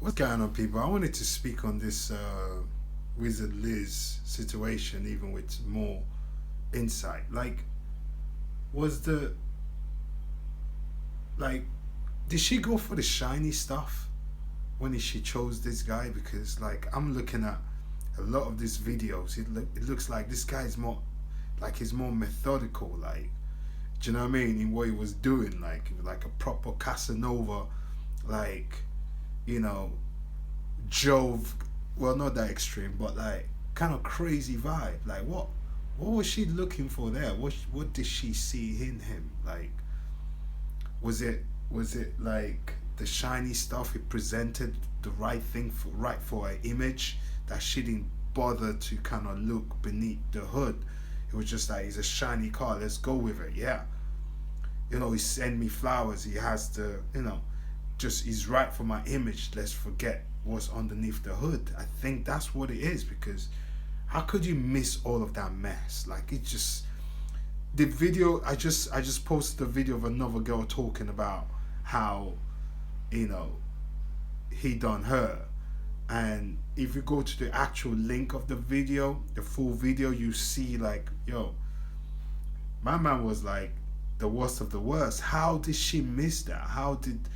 What's going on, people? I wanted to speak on this Wizard Liz situation, even with more insight. Was the like, did she go for the shiny stuff when she chose this guy? Because I'm looking at a lot of these videos. It looks like this guy is more he's more methodical. Do you know what I mean? In what he was doing, like a proper Casanova, like you know Jove, well, not that extreme, but kind of crazy vibe. What was she looking for there? What did she see in him? Was it like the shiny stuff? It presented the right thing for an image that she didn't bother to kind of look beneath the hood. It was just like, it's a shiny car, let's go with it. Yeah, he sent me flowers. He has the just he's right for my image. Let's forget what's underneath the hood. I think that's what it is, because how could you miss all of that mess? It just, the video, I just posted a video of another girl talking about how you know he done her. And if you go to the actual link of the video, the full video, you see yo, my man was like the worst of the worst. How did she miss that? How did,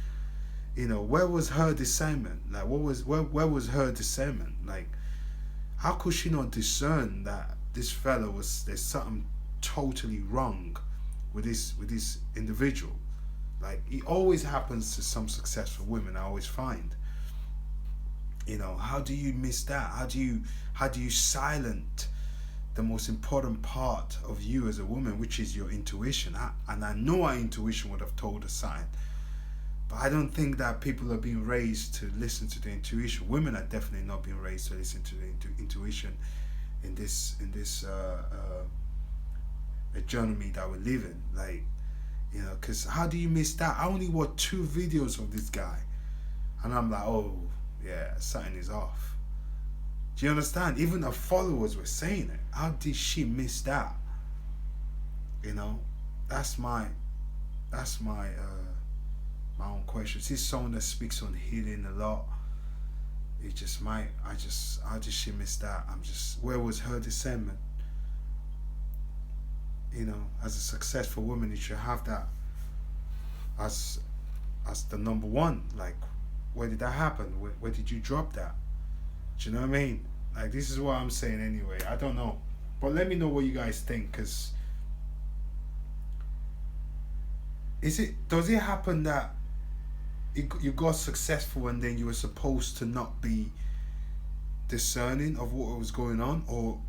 where was her discernment? Where was her discernment? How could she not discern that this fella was, there's something totally wrong with this individual? It always happens to some successful women, I always find. How do you miss that? How do you silent the most important part of you as a woman, which is your intuition? And I know our intuition would have told us something, but I don't think that people are being raised to listen to the intuition. Women are definitely not being raised to listen to the intuition in this economy that we live in. Because how do you miss that? I only watched 2 videos of this guy, and I'm like, oh yeah, something is off. Do you understand? Even her followers were saying it. How did she miss that? That's my my own question. She's someone that speaks on healing a lot. It just might, how did she miss that? Where was her discernment? As a successful woman, you should have that as the number one. Where did that happen? Where did you drop that? Do you know what I mean? This is what I'm saying anyway. I don't know, but let me know what you guys think. Cause does it happen that you got successful and then you were supposed to not be discerning of what was going on? Or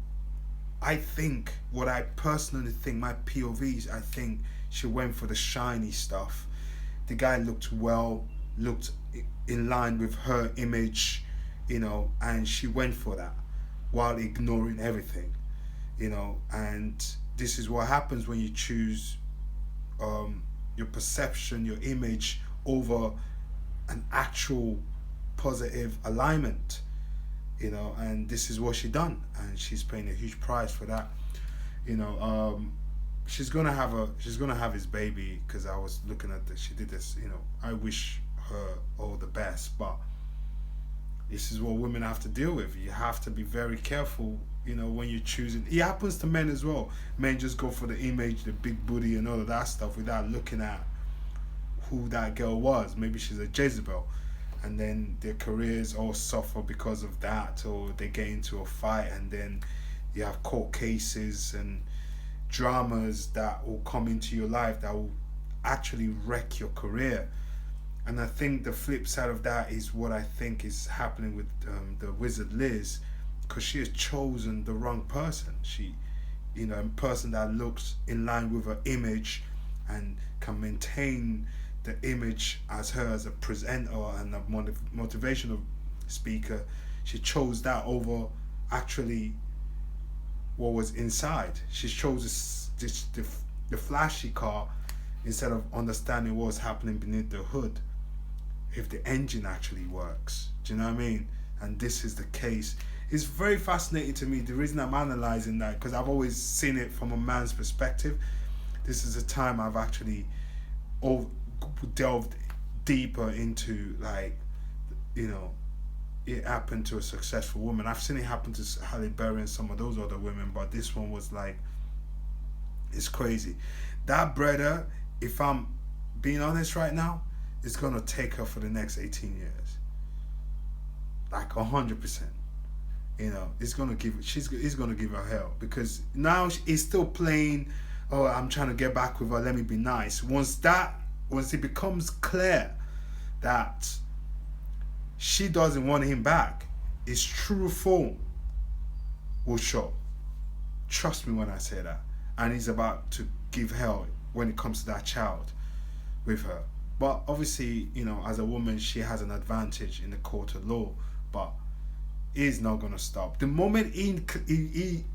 I think, what I personally think, my POVs, I think she went for the shiny stuff. The guy looked in line with her image, and she went for that while ignoring everything, and this is what happens when you choose your perception, your image over an actual positive alignment, and this is what she done, and she's paying a huge price for that. She's gonna have his baby, because I was looking at this. She did this. I wish her all the best, but this is what women have to deal with. You have to be very careful, when you're choosing. It happens to men as well. Men just go for the image, the big booty and all of that stuff, without looking at who that girl was. Maybe she's a Jezebel, and then their careers all suffer because of that, or they get into a fight, and then you have court cases and dramas that will come into your life that will actually wreck your career. And I think the flip side of that is what I think is happening with the Wizard Liz, because she has chosen the wrong person. She, a person that looks in line with her image and can maintain the image as her as a presenter and a motivational speaker. She chose that over actually what was inside. She chose the flashy car instead of understanding what was happening beneath the hood, if the engine actually works. Do you know what I mean? And this is the case. It's very fascinating to me. The reason I'm analyzing that, because I've always seen it from a man's perspective. This is a time I've actually delved deeper into it happened to a successful woman. I've seen it happen to Halle Berry and some of those other women, but this one was like, it's crazy. That brother, if I'm being honest right now, is gonna take her for the next 18 years, like 100%. You know, it's gonna give he's gonna give her hell because now he's still playing. Oh, I'm trying to get back with her. Let me be nice. Once it becomes clear that she doesn't want him back, his true form will show. Trust me when I say that. And he's about to give hell when it comes to that child with her. But obviously, you know, as a woman, she has an advantage in the court of law. But he's not gonna stop. The moment he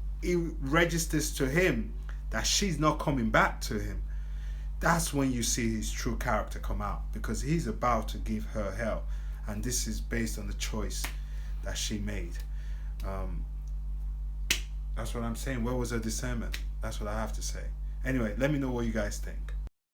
registers to him that she's not coming back to him, that's when you see his true character come out, because he's about to give her hell, and this is based on the choice that she made. That's what I'm saying. Where was her discernment? That's what I have to say. Anyway, let me know what you guys think.